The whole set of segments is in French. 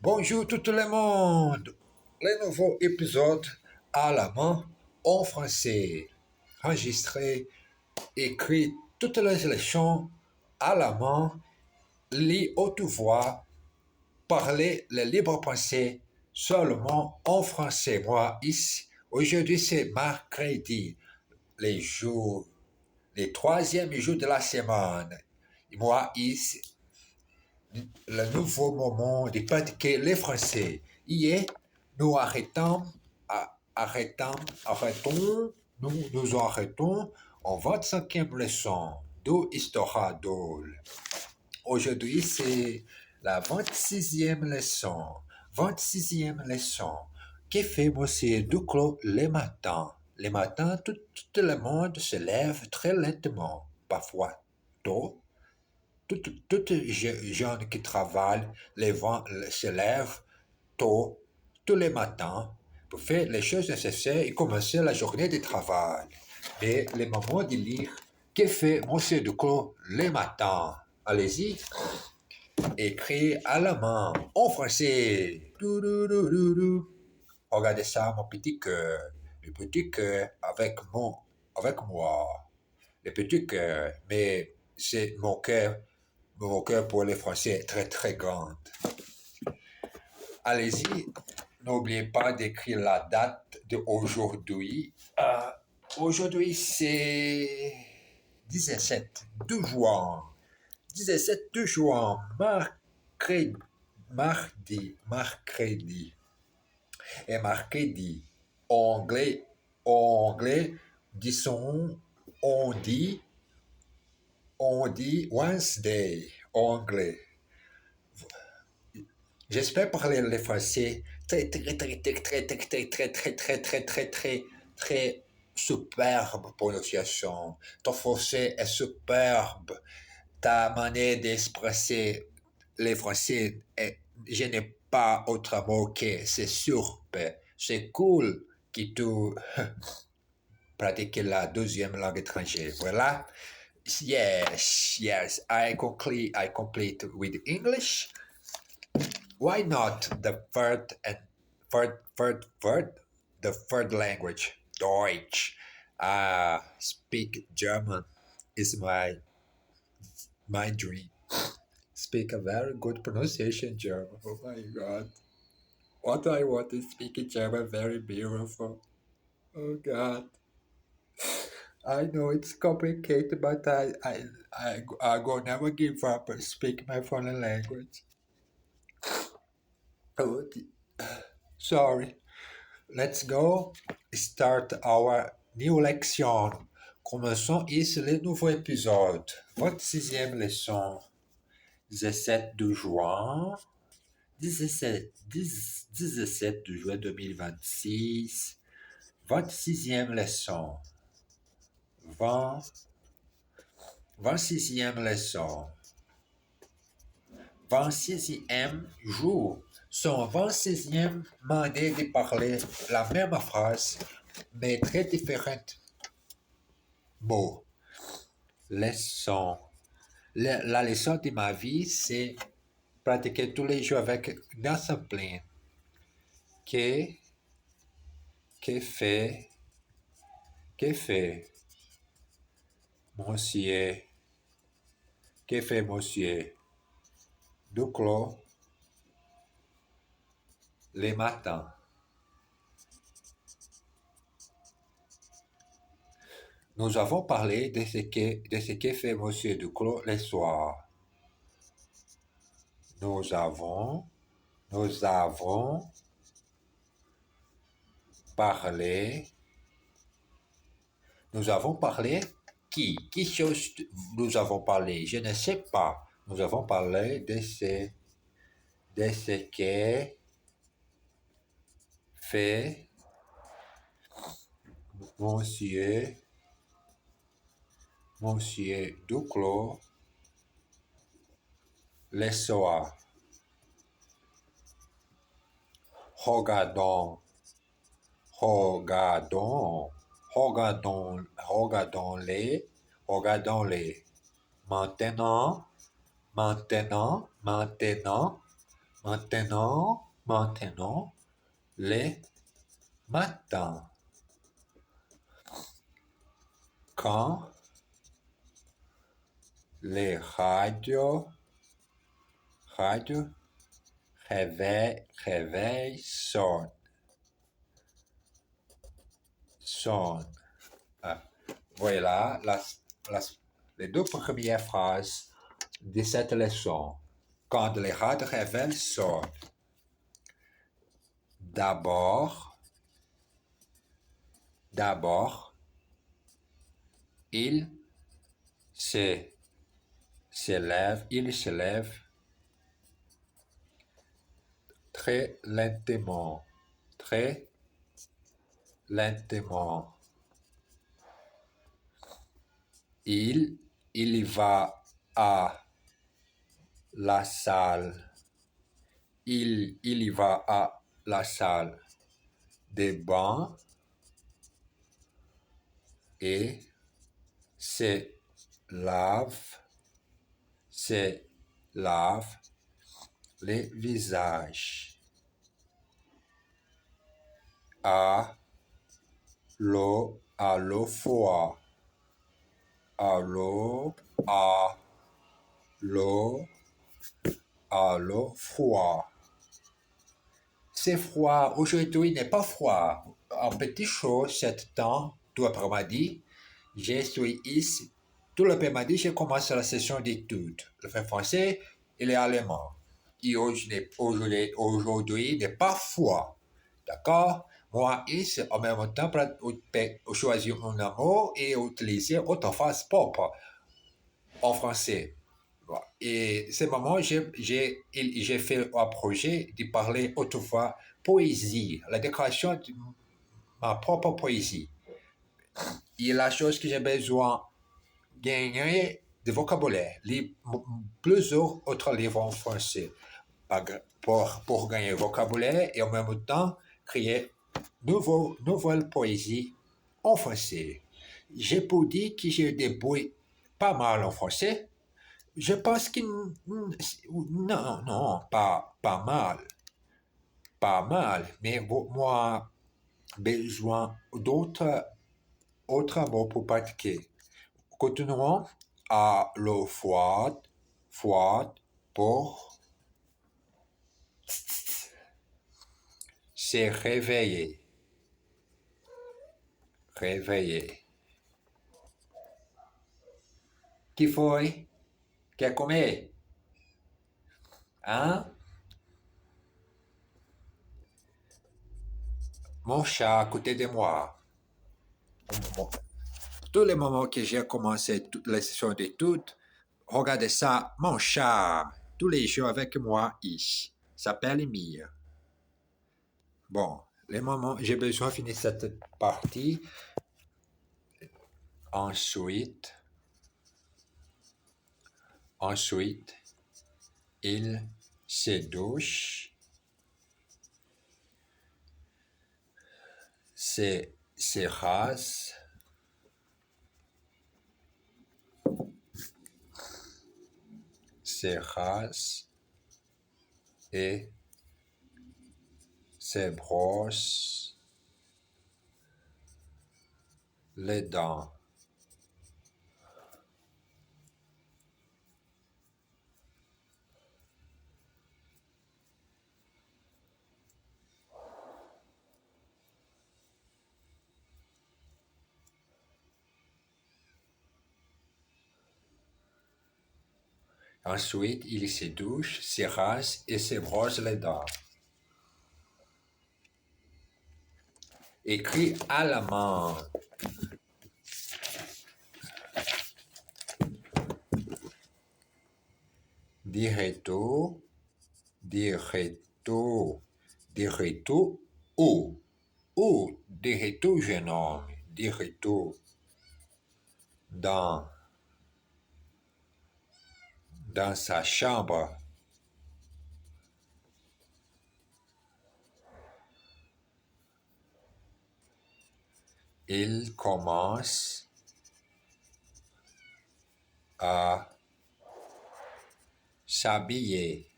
Bonjour tout le monde. Le nouveau épisode à la main en français. Enregistré, écrit toutes les leçons à la main, lit haute voix, parler le libre pensée seulement en français. Moi, ici, aujourd'hui c'est mercredi, les jours, les troisième jour de la semaine. Moi, ici, le nouveau moment de pratiquer le français. Hier, nous nous arrêtons en 25e leçon de Histoire drôle. Aujourd'hui, c'est la 26e leçon. 26e leçon. Que fait Monsieur Duclos le matin? Le matin, tout le monde se lève très lentement, parfois tôt. Tout gens qui travaillent se lèvent tôt, tous les matins, pour faire les choses nécessaires et commencer la journée de travail. Et le moment de lire, que fait Monsieur Duclos le matin? Allez-y, écrit à la main, en français. Regardez ça, mon petit cœur. Le petit cœur avec moi. Le petit cœur, mais c'est mon cœur pour les Français est très très grand. Allez-y, n'oubliez pas d'écrire la date d'aujourd'hui. Aujourd'hui, c'est 17 de juin. 17 de juin, mercredi. Et mercredi, anglais, disons, on dit Wednesday, anglais. J'espère parler le français très superbe prononciation. Ton français est superbe. Ta manière d'exprimer les français, je n'ai pas autre mot que c'est super. C'est cool que tu pratiques la deuxième langue étrangère. Voilà. Yes. I complete with English. Why not the third language, Deutsch? Speak German is my dream. Speak a very good pronunciation German. Oh my God. What I want is speaking German very beautiful. Oh God. I know it's complicated, but I go never give up and speak my foreign language. Oh, sorry. Let's go start our new lection. Commençons ici le nouveau épisode. 26e leçon. 17 de juin. 17 de juin 2026. 26e leçon. 26e leçon. 26e jour. Son 26e manière de parler la même phrase, mais très différentes mots. Leçon. La leçon de ma vie, c'est pratiquer tous les jours avec discipline. Que fait monsieur? Que fait monsieur Duclos le matin? Nous avons parlé de ce que fait monsieur Duclos le soir. Nous avons parlé. Nous avons parlé qui chose nous avons parlé? Je ne sais pas. Nous avons parlé de ce que fait Monsieur Duclos le soir. Regardons-les. Maintenant, Maintenant, les matins. Quand les radios réveil sonne. Ah, voilà les deux premières phrases de cette leçon. Quand les radios réveil sonnent. D'abord, il se il se lève très lentement. Il va à la salle. Il y va à la salle des bains et se lave, le visage à l'eau froide. À l'eau froide. C'est froid. Aujourd'hui n'est pas froid. Un petit chaud, cet temps, tout après-midi, je suis ici. Tout l'après-midi, je commence la session d'études. Le français et l'allemand. Et aujourd'hui n'est pas froid. D'accord? Moi, ici, en même temps, pour choisir un mot et utiliser autre phrase propre en français. Et ce moment, j'ai fait un projet de parler autrefois poésie, la déclaration de ma propre poésie. Et la chose que j'ai besoin de gagner de vocabulaire, lire plusieurs autres livres en français pour gagner vocabulaire et en même temps créer nouvelle poésie en français. J'ai pu dire que je débrouille pas mal en français. Je pense que non, pas mal. Pas mal, mais moi, besoin d'autres mots pour pratiquer. Continuons à l'eau froide pour se réveiller. Que foi? Quer comer? Hein? Mon chat à côté de moi. Tous les moments que j'ai commencé toute la session d'études, regardez ça, mon chat, tous les jours avec moi ici, s'appelle Mia. Bon, les moments, j'ai besoin de finir cette partie. Ensuite, il se douche, se rase, et se brosse les dents. Ensuite, il se douche, se rase et se brosse les dents. Écrit à la main. Direto jeune homme, direto dans sa chambre. Il commence à s'habiller.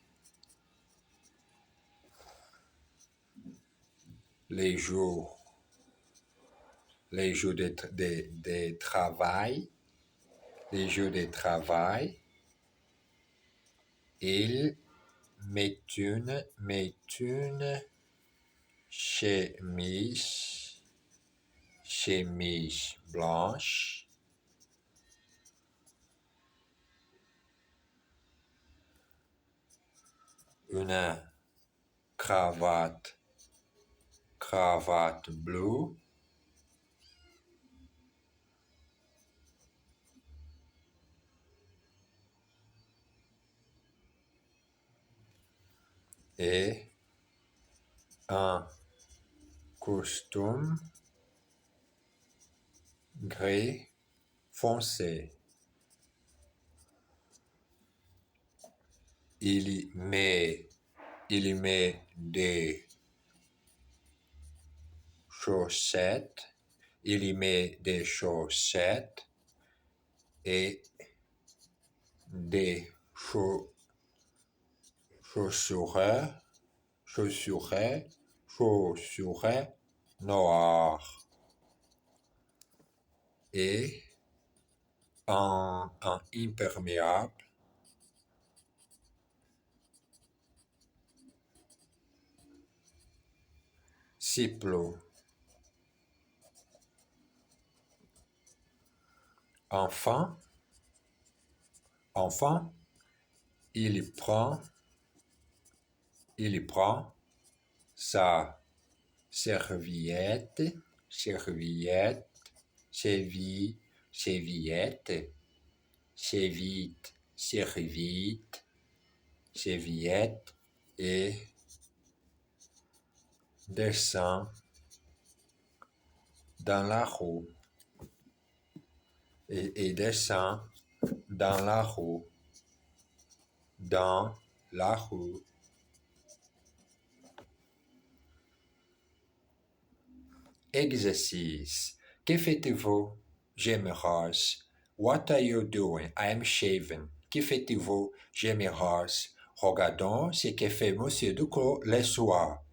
les jours, les jours de travail, les jours de travail. Il met une chemise blanche, une cravate bleue, et un costume gris foncé. Il met des chaussettes, il y met des chaussettes et des chaussures, chaussures noires et un imperméable Ciplo. Enfin, il prend sa serviette, serviette, serviette, serviette et descend dans la rue. Et descend dans la rue. Dans la rue. Exercice. Que faites-vous? Je me rase. What are you doing? I am shaving. Que faites-vous? Je me rase. Regardons ce que fait Monsieur Duclos le soir.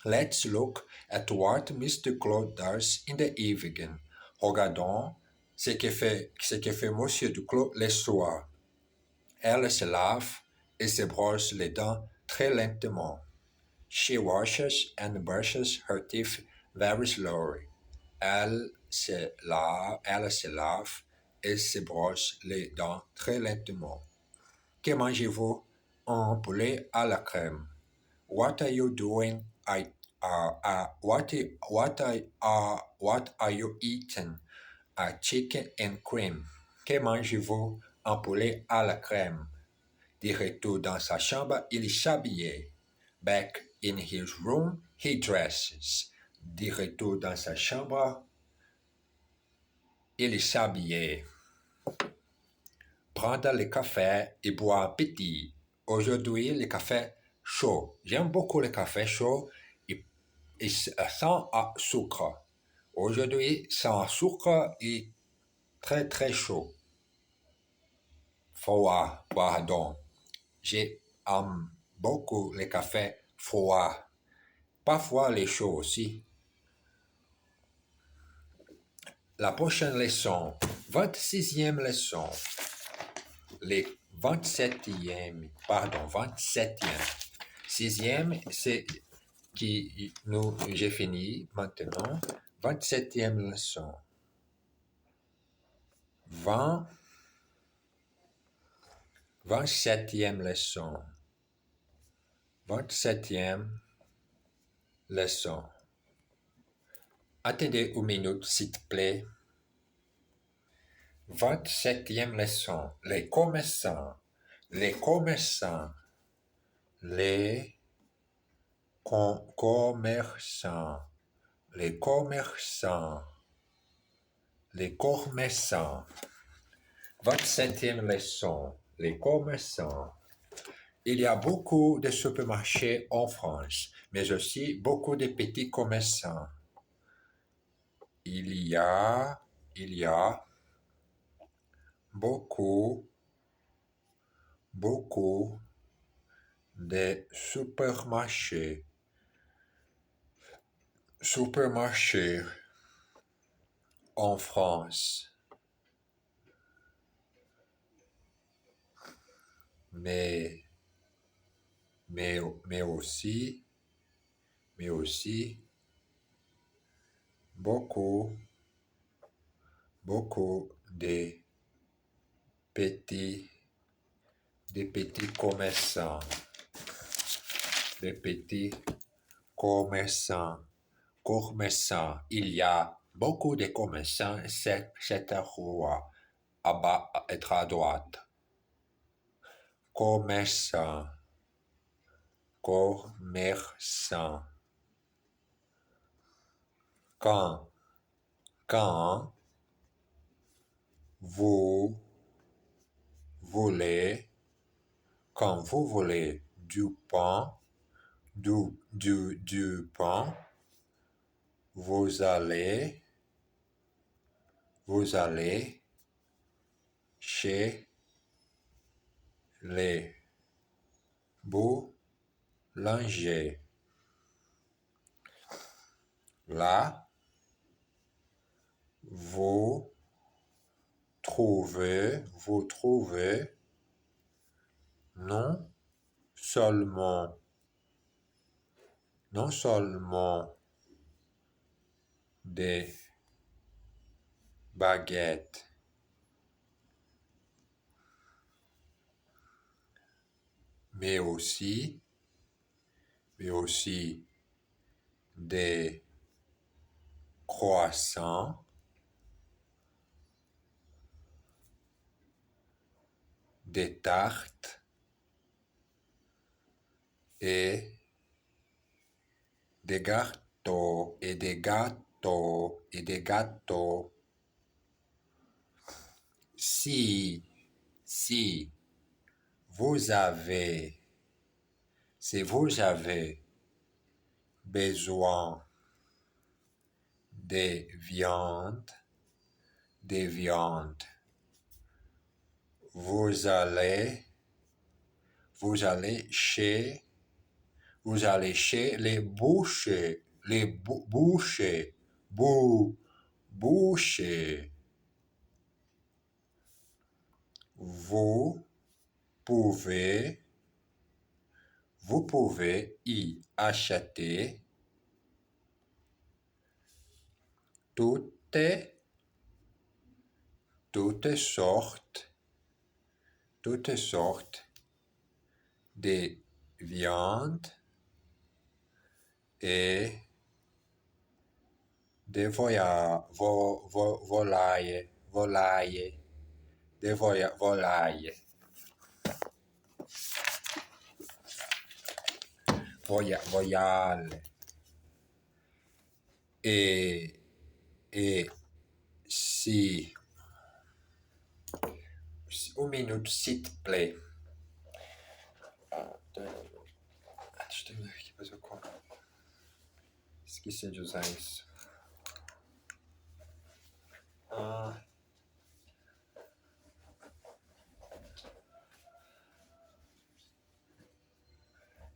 Let's look at what Mr. Claude does in the evening. Regardons ce que fait Monsieur Duclos le soir. Elle se lave et se brosse les dents très lentement. She washes and brushes her teeth very slowly. Elle se lave et se brosse les dents très lentement. Que mangez-vous? Un poulet à la crème. What are you doing? What are you eating? A chicken and cream. Que mangez-vous? Un poulet à la crème. De retour dans sa chambre, il s'habillait. Back in his room, he dresses. De retour dans sa chambre, il s'habillait. Prendre le café et boire petit. Aujourd'hui, le café chaud. J'aime beaucoup le café chaud et sans sucre. Aujourd'hui, sans sucre et très très chaud. Froid, pardon. J'aime beaucoup le café froid. Parfois les chauds aussi. La prochaine leçon, 26e leçon. Les 27e. 6e, c'est j'ai fini maintenant. 27e leçon. 27e leçon. 27e leçon. Attendez une minute, s'il te plaît. 27e leçon. Les commerçants. Les commerçants. Les commerçants. Les commerçants. Les commerçants. 27e leçon. Les commerçants. Il y a beaucoup de supermarchés en France, mais aussi beaucoup de petits commerçants. Il y a beaucoup de supermarchés supermarché en France, mais, mais, mais aussi, mais aussi beaucoup, beaucoup petits, de petits commerçants, de petits commerçants, commerçants. Il y a beaucoup de commerçants, c'est un roi, à bas, être à droite. Commerçant, commerçant. Quand, quand vous voulez, quand vous voulez du pain, du pain, vous allez, vous allez chez les boulangers. Là, vous trouvez non seulement, non seulement des baguettes, mais aussi, mais aussi des croissants, des tartes et des gâteaux et des gâteaux et des gâteaux. Si, si vous avez, si vous avez besoin de viande, des viandes, vous allez, vous allez chez, vous allez chez les bouchers, les bouchers, bouchers. Vous pouvez, vous pouvez y acheter toutes, toutes sortes, toutes sortes de viandes et de volailles, volailles, de volailles, voyales. Et si, une minute, s'il te plaît. Deixa eu aqui fazer o qual. Esqueci de usar isso.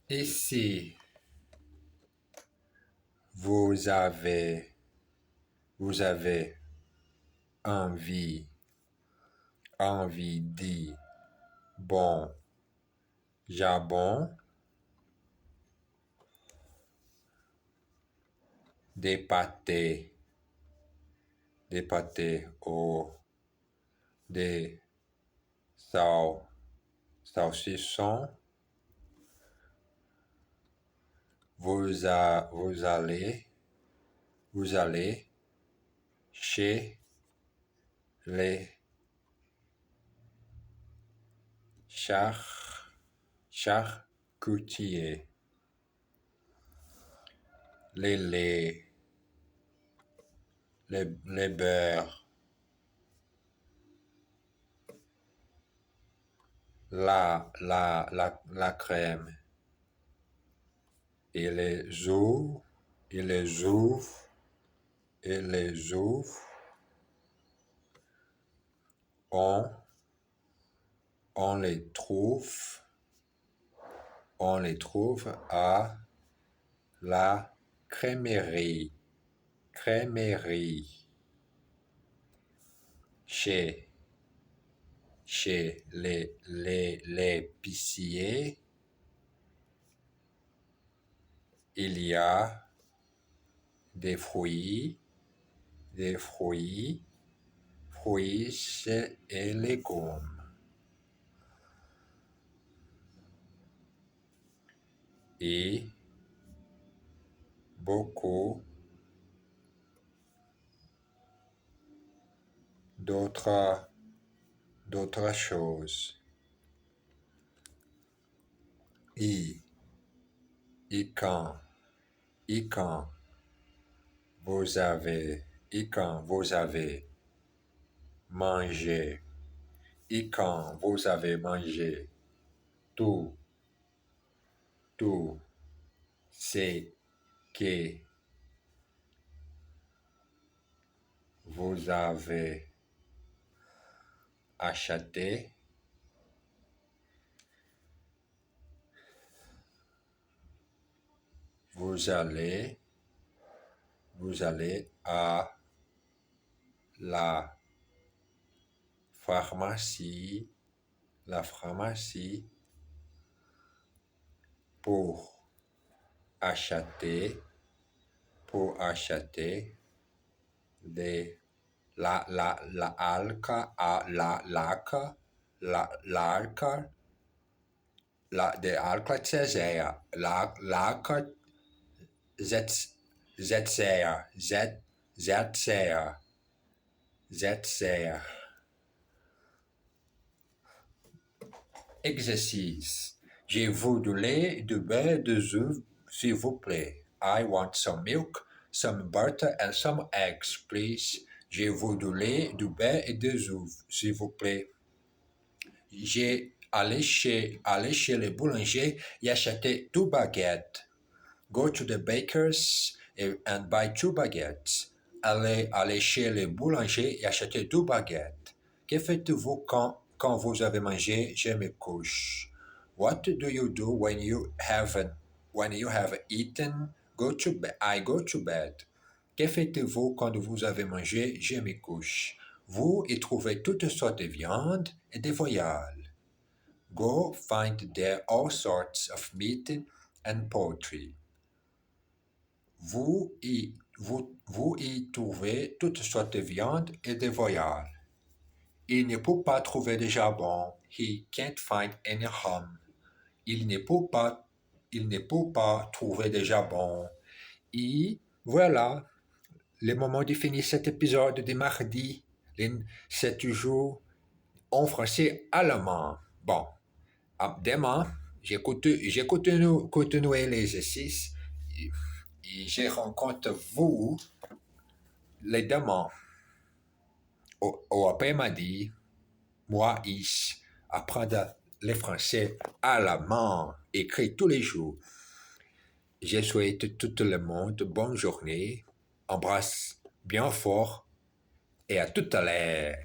Et si vous avez, vous avez envie, envie de bon jabon, des pâtés ou des saucissons, vous allez chez les charcutiers, les laits, les beurres, la crème et les œufs, et les œufs, et les œufs, on, on les trouve, on les trouve à la crèmerie, crèmerie. Chez l'épicier, il y a des fruits, fruits et légumes. Et beaucoup d'autres choses. Et quand vous avez mangé, et quand vous avez mangé tout ce que vous avez acheté, vous allez à la pharmacie pour acheter des de alcatezea, zetzea. Exercice. Je veux du lait, du beurre, des œufs, s'il vous plaît. I want some milk, some butter and some eggs, please. Je veux du lait, du beurre et des œufs, s'il vous plaît. J'ai allé chez le boulanger et acheté 2 baguettes. Go to the baker's and buy 2 baguettes. Allez chez le boulanger et acheter 2 baguettes. Que faites-vous quand vous avez mangé? Je me couche. What do you do when you have eaten? I go to bed. Que faites-vous quand vous avez mangé? Je me couche. Vous y trouvez toutes sortes de viandes et de voyelles. Go find there all sorts of meat and poultry. Vous y trouvez toutes sortes de viandes et de voyelles. Il ne peut pas trouver de jambon. He can't find any ham. Il ne peut pas trouver de jambon. Et voilà, le moment de finir cet épisode de mardi. C'est toujours en français allemand. Bon, demain, j'ai continué l'exercice et je rencontre vous les demain au après-midi. Moi, je apprendre le français allemand, écrit tous les jours. Je souhaite tout le monde bonne journée, embrasse bien fort et à tout à l'heure.